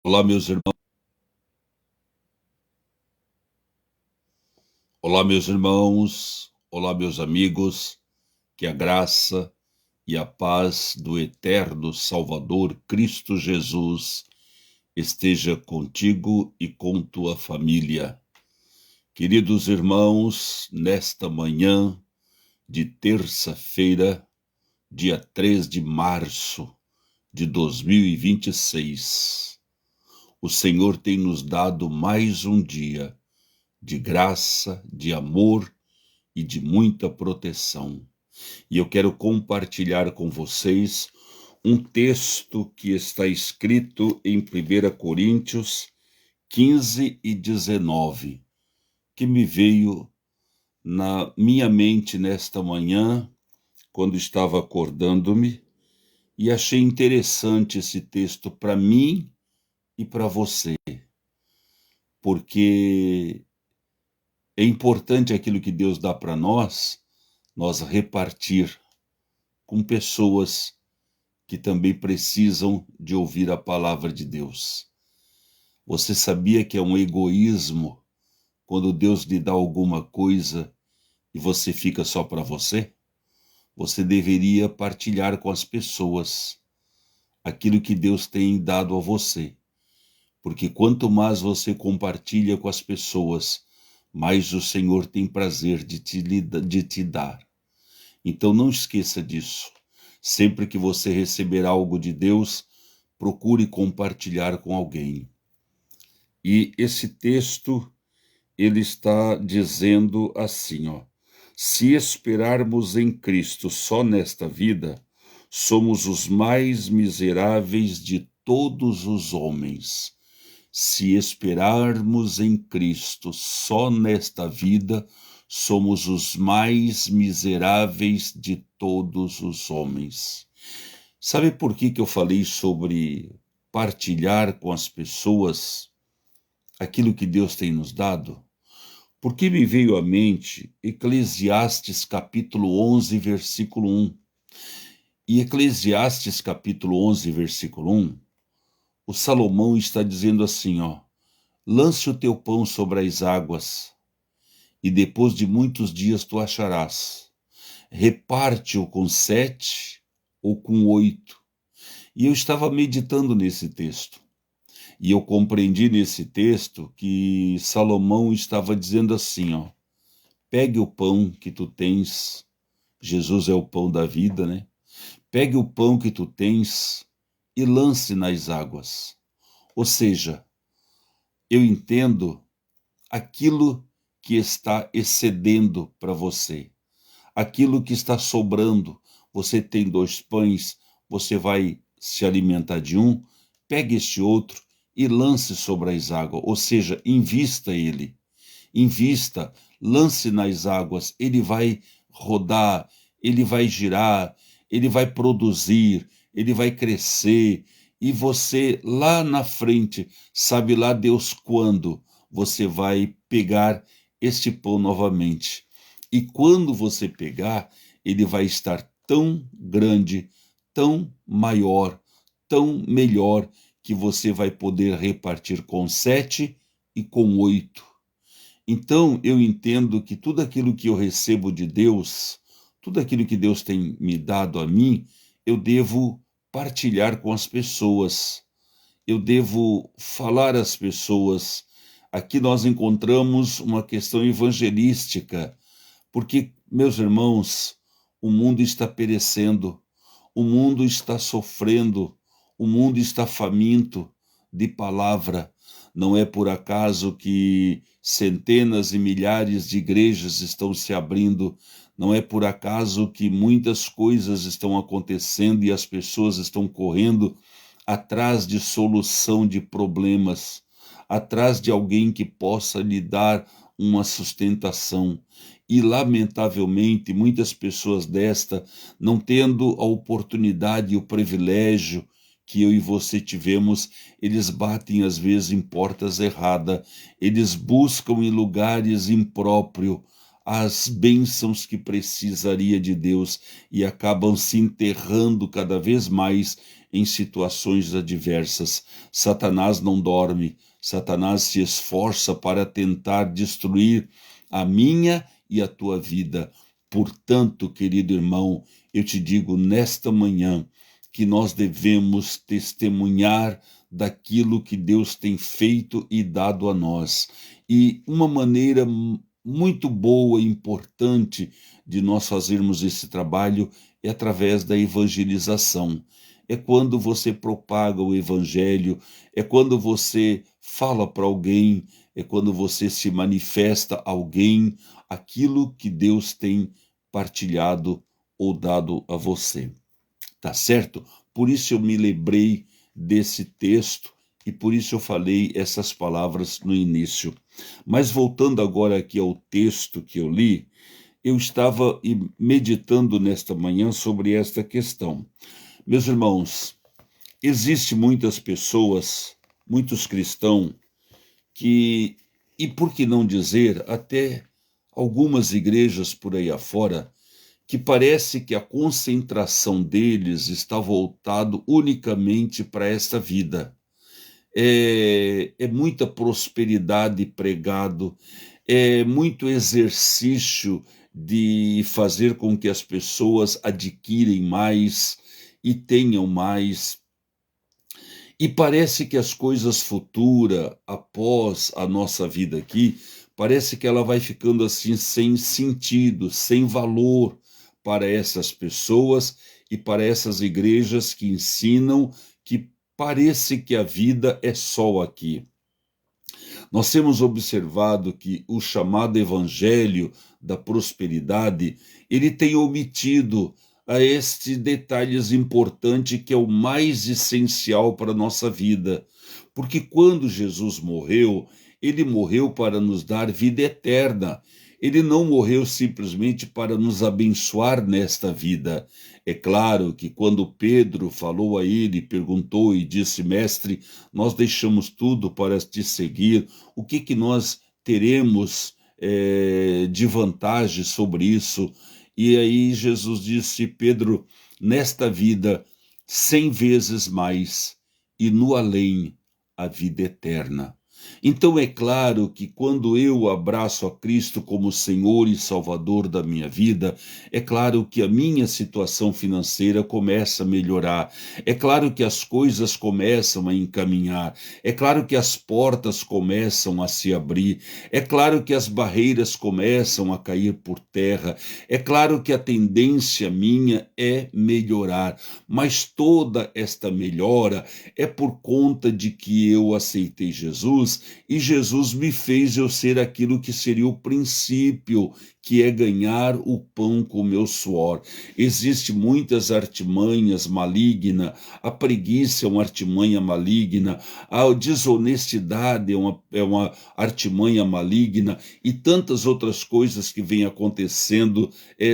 Olá, meus irmãos. Olá, meus irmãos. Olá, meus amigos. Que a graça e a paz do eterno Salvador Cristo Jesus esteja contigo e com tua família. Queridos irmãos, nesta manhã de terça-feira, dia 3 de março de 2026, o Senhor tem nos dado mais um dia de graça, de amor e de muita proteção. E eu quero compartilhar com vocês um texto que está escrito em 1 Coríntios 15 e 19, que me veio na minha mente nesta manhã, quando estava acordando-me, e achei interessante esse texto para mim e para você, porque é importante aquilo que Deus dá para nós repartir com pessoas que também precisam de ouvir a palavra de Deus. Você sabia que é um egoísmo quando Deus lhe dá alguma coisa e você fica só para você? Você deveria partilhar com as pessoas aquilo que Deus tem dado a você, porque quanto mais você compartilha com as pessoas, mais o Senhor tem prazer de te dar. Então não esqueça disso. Sempre que você receber algo de Deus, procure compartilhar com alguém. E esse texto, ele está dizendo assim, ó: se esperarmos em Cristo só nesta vida, somos os mais miseráveis de todos os homens. Se esperarmos em Cristo só nesta vida, somos os mais miseráveis de todos os homens. Sabe por que eu falei sobre partilhar com as pessoas aquilo que Deus tem nos dado? Porque me veio à mente Eclesiastes capítulo 11, versículo 1. E Eclesiastes capítulo 11, versículo 1, o Salomão está dizendo assim, ó: lance o teu pão sobre as águas, e depois de muitos dias tu acharás. Reparte-o com 7 ou com 8. E eu estava meditando nesse texto. E eu compreendi nesse texto que Salomão estava dizendo assim, ó: pegue o pão que tu tens, Jesus é o pão da vida, né? Pegue o pão que tu tens e lance nas águas. Ou seja, eu entendo aquilo que está excedendo para você, aquilo que está sobrando. Você tem 2 pães, você vai se alimentar de um, pegue este outro e lance sobre as águas, ou seja, invista ele, invista, lance nas águas, ele vai rodar, ele vai girar, ele vai produzir, ele vai crescer, e você lá na frente, sabe lá Deus quando, você vai pegar este pão novamente. E quando você pegar, ele vai estar tão grande, tão maior, tão melhor, que você vai poder repartir com 7 e com 8. Então, eu entendo que tudo aquilo que eu recebo de Deus, tudo aquilo que Deus tem me dado a mim, eu devo partilhar com as pessoas, eu devo falar às pessoas. Aqui nós encontramos uma questão evangelística, porque, meus irmãos, o mundo está perecendo, o mundo está sofrendo, o mundo está faminto de palavra. Não é por acaso que centenas e milhares de igrejas estão se abrindo, não é por acaso que muitas coisas estão acontecendo e as pessoas estão correndo atrás de solução de problemas, atrás de alguém que possa lhe dar uma sustentação. E, lamentavelmente, muitas pessoas desta, não tendo a oportunidade e o privilégio que eu e você tivemos, eles batem às vezes em portas erradas, eles buscam em lugares impróprios as bênçãos que precisaria de Deus e acabam se enterrando cada vez mais em situações adversas. Satanás não dorme, Satanás se esforça para tentar destruir a minha e a tua vida. Portanto, querido irmão, eu te digo nesta manhã que nós devemos testemunhar daquilo que Deus tem feito e dado a nós. E uma maneira muito boa e importante de nós fazermos esse trabalho é através da evangelização. É quando você propaga o evangelho, é quando você fala para alguém, é quando você se manifesta a alguém aquilo que Deus tem partilhado ou dado a você. Tá certo? Por isso eu me lembrei desse texto e por isso eu falei essas palavras no início. Mas voltando agora aqui ao texto que eu li, eu estava meditando nesta manhã sobre esta questão. Meus irmãos, existem muitas pessoas, muitos cristãos, e por que não dizer, até algumas igrejas por aí afora, que parece que a concentração deles está voltado unicamente para esta vida. É muita prosperidade pregado, é muito exercício de fazer com que as pessoas adquirem mais e tenham mais. E parece que as coisas futuras, após a nossa vida aqui, parece que ela vai ficando assim sem sentido, sem valor para essas pessoas e para essas igrejas que ensinam que parece que a vida é só aqui. Nós temos observado que o chamado evangelho da prosperidade, ele tem omitido a estes detalhes importantes que é o mais essencial para a nossa vida. Porque quando Jesus morreu, ele morreu para nos dar vida eterna. Ele não morreu simplesmente para nos abençoar nesta vida. É claro que quando Pedro falou a ele, perguntou e disse: Mestre, nós deixamos tudo para te seguir, o que nós teremos de vantagem sobre isso? E aí Jesus disse: Pedro, nesta vida, 100 vezes mais, e no além, a vida eterna. Então é claro que quando eu abraço a Cristo como Senhor e Salvador da minha vida, é claro que a minha situação financeira começa a melhorar, é claro que as coisas começam a encaminhar, é claro que as portas começam a se abrir, é claro que as barreiras começam a cair por terra, é claro que a tendência minha é melhorar, mas toda esta melhora é por conta de que eu aceitei Jesus e Jesus me fez eu ser aquilo que seria o princípio, que é ganhar o pão com o meu suor. Existem muitas artimanhas malignas, a preguiça é uma artimanha maligna, a desonestidade é uma artimanha maligna e tantas outras coisas que vêm acontecendo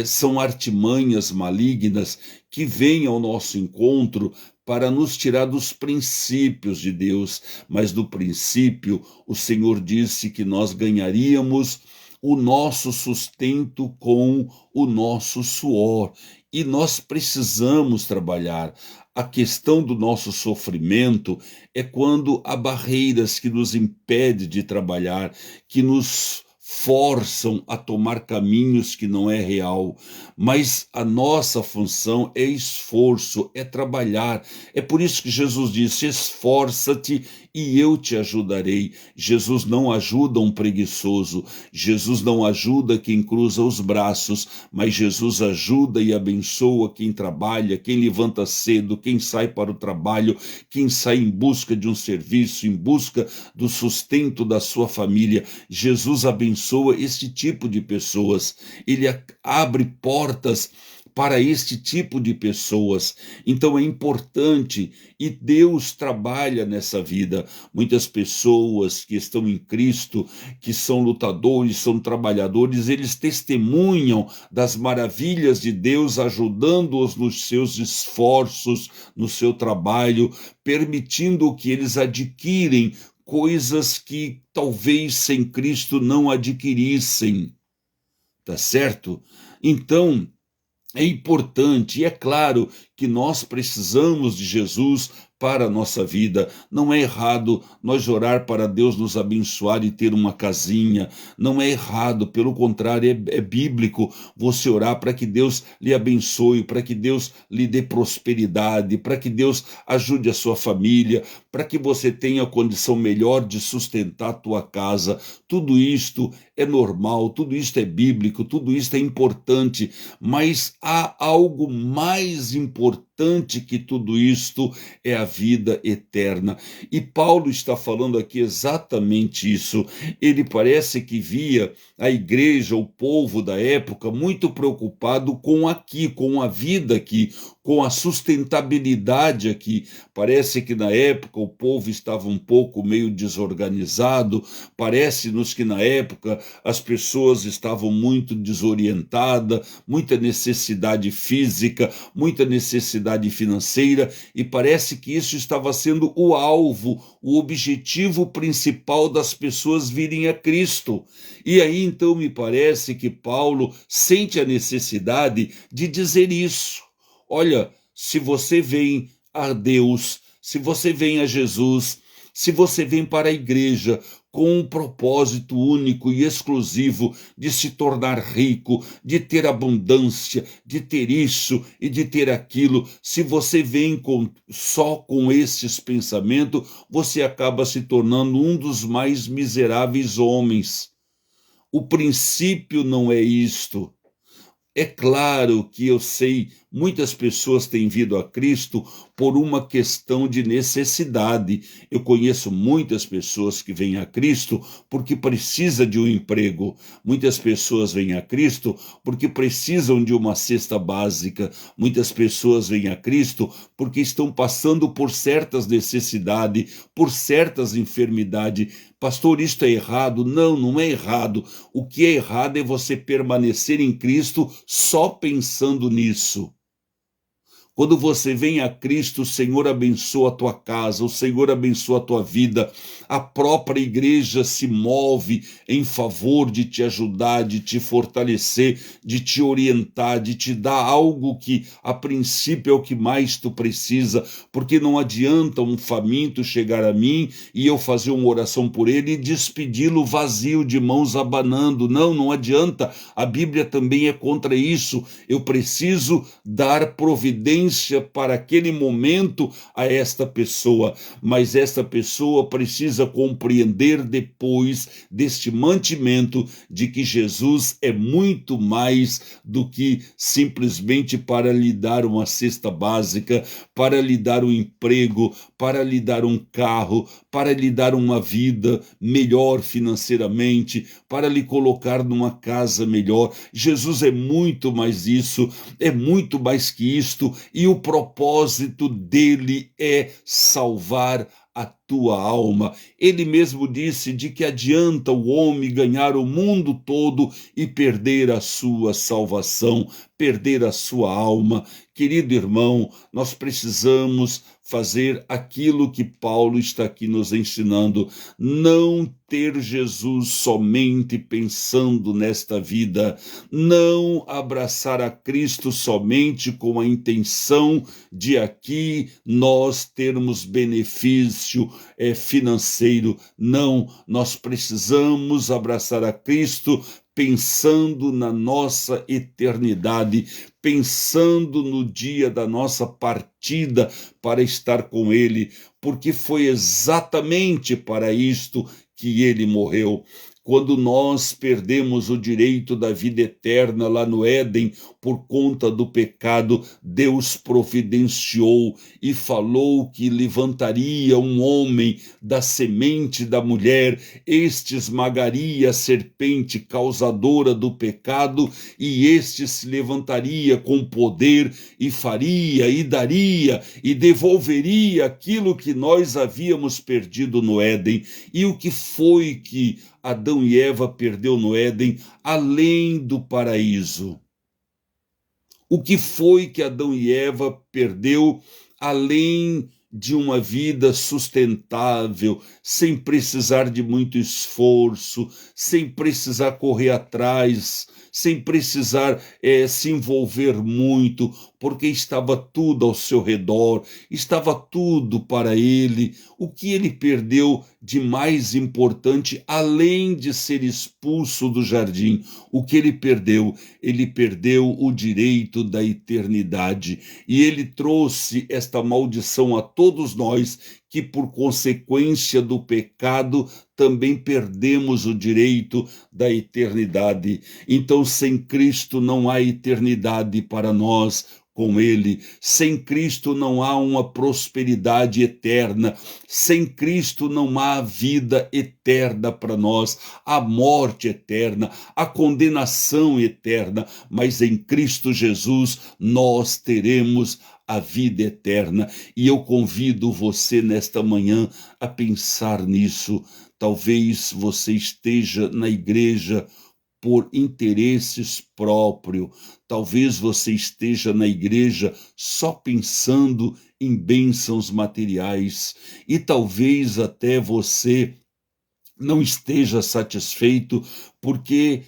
são artimanhas malignas que vêm ao nosso encontro para nos tirar dos princípios de Deus, mas do princípio o Senhor disse que nós ganharíamos o nosso sustento com o nosso suor, e nós precisamos trabalhar. A questão do nosso sofrimento é quando há barreiras que nos impedem de trabalhar, que nos forçam a tomar caminhos que não é real, mas a nossa função é esforço, é trabalhar. É por isso que Jesus disse: esforça-te e eu te ajudarei. Jesus não ajuda um preguiçoso, Jesus não ajuda quem cruza os braços, mas Jesus ajuda e abençoa quem trabalha, quem levanta cedo, quem sai para o trabalho, quem sai em busca de um serviço, em busca do sustento da sua família. Jesus abençoa este tipo de pessoas, ele abre portas para este tipo de pessoas. Então é importante, e Deus trabalha nessa vida. Muitas pessoas que estão em Cristo, que são lutadores, são trabalhadores, eles testemunham das maravilhas de Deus, ajudando-os nos seus esforços, no seu trabalho, permitindo que eles adquirem coisas que talvez sem Cristo não adquirissem. Tá certo? Então, É importante, e é claro que nós precisamos de Jesus para a nossa vida. Não é errado nós orar para Deus nos abençoar e ter uma casinha. Não é errado, pelo contrário, é bíblico você orar para que Deus lhe abençoe, para que Deus lhe dê prosperidade, para que Deus ajude a sua família, para que você tenha condição melhor de sustentar a tua casa. Tudo isto é normal, tudo isto é bíblico, tudo isto é importante, mas há algo mais importante que tudo isto, é a vida eterna. E Paulo está falando aqui exatamente isso. Ele parece que via a igreja, o povo da época, muito preocupado com aqui, com a vida aqui, com a sustentabilidade aqui. Parece que na época o povo estava um pouco meio desorganizado, parece-nos que na época as pessoas estavam muito desorientadas, muita necessidade física, muita necessidade financeira, e parece que isso estava sendo o alvo, o objetivo principal das pessoas virem a Cristo. E aí então me parece que Paulo sente a necessidade de dizer isso. Olha, se você vem a Deus, se você vem a Jesus, se você vem para a igreja com um propósito único e exclusivo de se tornar rico, de ter abundância, de ter isso e de ter aquilo, se você vem só com esses pensamentos, você acaba se tornando um dos mais miseráveis homens. O princípio não é isto. É claro que eu sei, muitas pessoas têm vindo a Cristo por uma questão de necessidade. Eu conheço muitas pessoas que vêm a Cristo porque precisam de um emprego. Muitas pessoas vêm a Cristo porque precisam de uma cesta básica. Muitas pessoas vêm a Cristo porque estão passando por certas necessidades, por certas enfermidades. Pastor, isto é errado? Não, não é errado. O que é errado é você permanecer em Cristo só pensando nisso. Quando você vem a Cristo, o Senhor abençoa a tua casa, o Senhor abençoa a tua vida, a própria igreja se move em favor de te ajudar, de te fortalecer, de te orientar, de te dar algo que a princípio é o que mais tu precisa, porque não adianta um faminto chegar a mim e eu fazer uma oração por ele e despedi-lo vazio, de mãos abanando. Não, não adianta. A Bíblia também é contra isso. Eu preciso dar providência para aquele momento a esta pessoa, mas esta pessoa precisa compreender depois deste mantimento de que Jesus é muito mais do que simplesmente para lhe dar uma cesta básica, para lhe dar um emprego, para lhe dar um carro, para lhe dar uma vida melhor financeiramente, para lhe colocar numa casa melhor. Jesus é muito mais isso, é muito mais que isto, e o propósito dele é salvar a tua alma. Ele mesmo disse: de que adianta o homem ganhar o mundo todo e perder a sua salvação, perder a sua alma. Querido irmão, nós precisamos fazer aquilo que Paulo está aqui nos ensinando, não ter Jesus somente pensando nesta vida, não abraçar a Cristo somente com a intenção de aqui nós termos benefício financeiro. Não, nós precisamos abraçar a Cristo pensando na nossa eternidade, pensando no dia da nossa partida para estar com Ele, porque foi exatamente para isto que Ele morreu. Quando nós perdemos o direito da vida eterna lá no Éden por conta do pecado, Deus providenciou e falou que levantaria um homem da semente da mulher, este esmagaria a serpente causadora do pecado, e este se levantaria com poder e faria e daria e devolveria aquilo que nós havíamos perdido no Éden. E o que foi que Adão e Eva perdeu no Éden, além do paraíso? O que foi que Adão e Eva perdeu, além de uma vida sustentável, sem precisar de muito esforço, sem precisar correr atrás, sem precisar se envolver muito, porque estava tudo ao seu redor, estava tudo para ele. O que ele perdeu de mais importante, além de ser expulso do jardim, o que ele perdeu? Ele perdeu o direito da eternidade. E ele trouxe esta maldição a todos nós, que por consequência do pecado também perdemos o direito da eternidade. Então, sem Cristo não há eternidade para nós. Com ele, sem Cristo não há uma prosperidade eterna, sem Cristo não há vida eterna para nós, a morte eterna, a condenação eterna, mas em Cristo Jesus nós teremos a vida eterna. E eu convido você nesta manhã a pensar nisso. Talvez você esteja na igreja por interesses próprios. Talvez você esteja na igreja só pensando em bênçãos materiais. E talvez até você não esteja satisfeito porque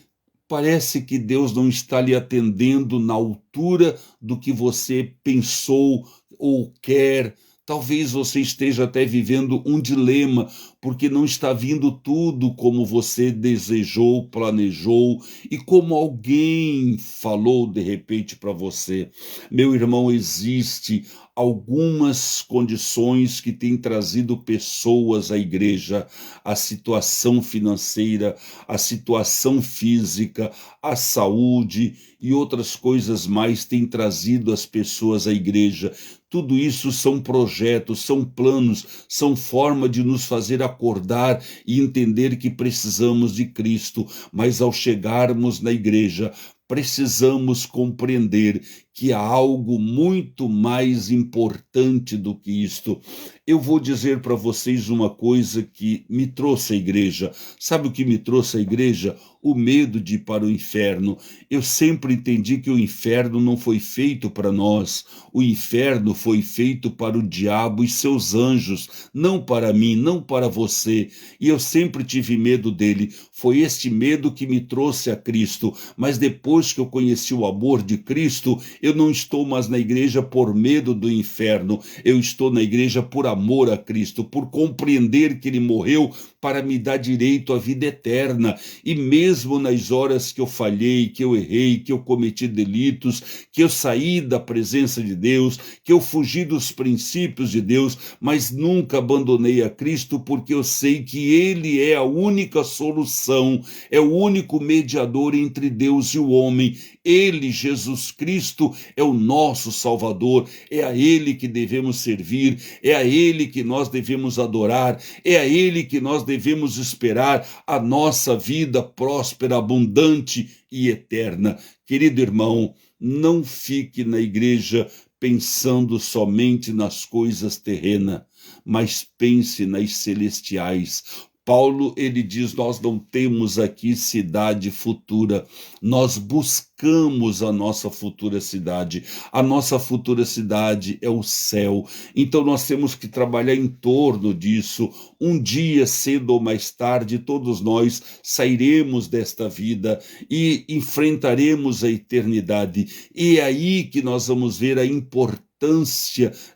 parece que Deus não está lhe atendendo na altura do que você pensou ou quer. Talvez você esteja até vivendo um dilema, porque não está vindo tudo como você desejou, planejou e como alguém falou de repente para você. Meu irmão, existe algumas condições que têm trazido pessoas à igreja: a situação financeira, a situação física, a saúde e outras coisas mais têm trazido as pessoas à igreja. Tudo isso são projetos, são planos, são forma de nos fazer acordar e entender que precisamos de Cristo. Mas ao chegarmos na igreja, precisamos compreender que há algo muito mais importante do que isto. Eu vou dizer para vocês uma coisa que me trouxe à igreja. Sabe o que me trouxe à igreja? O medo de ir para o inferno. Eu sempre entendi que o inferno não foi feito para nós. O inferno foi feito para o diabo e seus anjos, não para mim, não para você. E eu sempre tive medo dele. Foi este medo que me trouxe a Cristo. Mas depois que eu conheci o amor de Cristo, eu não estou mais na igreja por medo do inferno. Eu estou na igreja por amor a Cristo, por compreender que ele morreu para me dar direito à vida eterna. E mesmo nas horas que eu falhei, que eu errei, que eu cometi delitos, que eu saí da presença de Deus, que eu fugi dos princípios de Deus, mas nunca abandonei a Cristo, porque eu sei que ele é a única solução, é o único mediador entre Deus e o homem. Ele, Jesus Cristo, é o nosso Salvador, é a ele que devemos servir, é a ele que nós devemos adorar, é a ele que nós devemos esperar a nossa vida próspera, abundante e eterna. Querido irmão, não fique na igreja pensando somente nas coisas terrenas, mas pense nas celestiais. Paulo, ele diz, nós não temos aqui cidade futura, nós buscamos a nossa futura cidade. A nossa futura cidade é o céu. Então nós temos que trabalhar em torno disso. Um dia, cedo ou mais tarde, todos nós sairemos desta vida e enfrentaremos a eternidade. E é aí que nós vamos ver a importância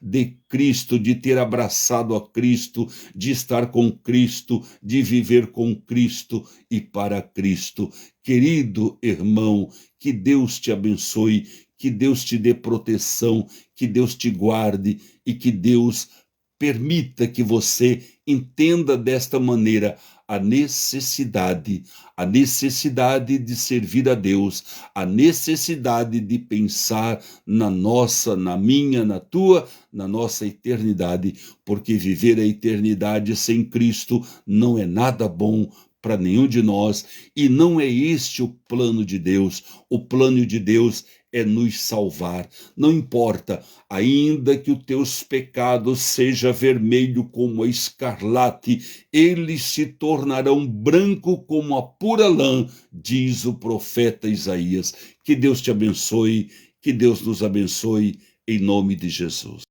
de Cristo, de ter abraçado a Cristo, de estar com Cristo, de viver com Cristo e para Cristo. Querido irmão, que Deus te abençoe, que Deus te dê proteção, que Deus te guarde e que Deus permita que você entenda desta maneira a necessidade de servir a Deus, a necessidade de pensar na nossa, na minha, na tua, na nossa eternidade, porque viver a eternidade sem Cristo não é nada bom para nenhum de nós, e não é este o plano de Deus. O plano de Deus é nos salvar. Não importa, ainda que os teus pecados sejam vermelho como a escarlate, eles se tornarão branco como a pura lã, diz o profeta Isaías. Que Deus te abençoe, que Deus nos abençoe, em nome de Jesus.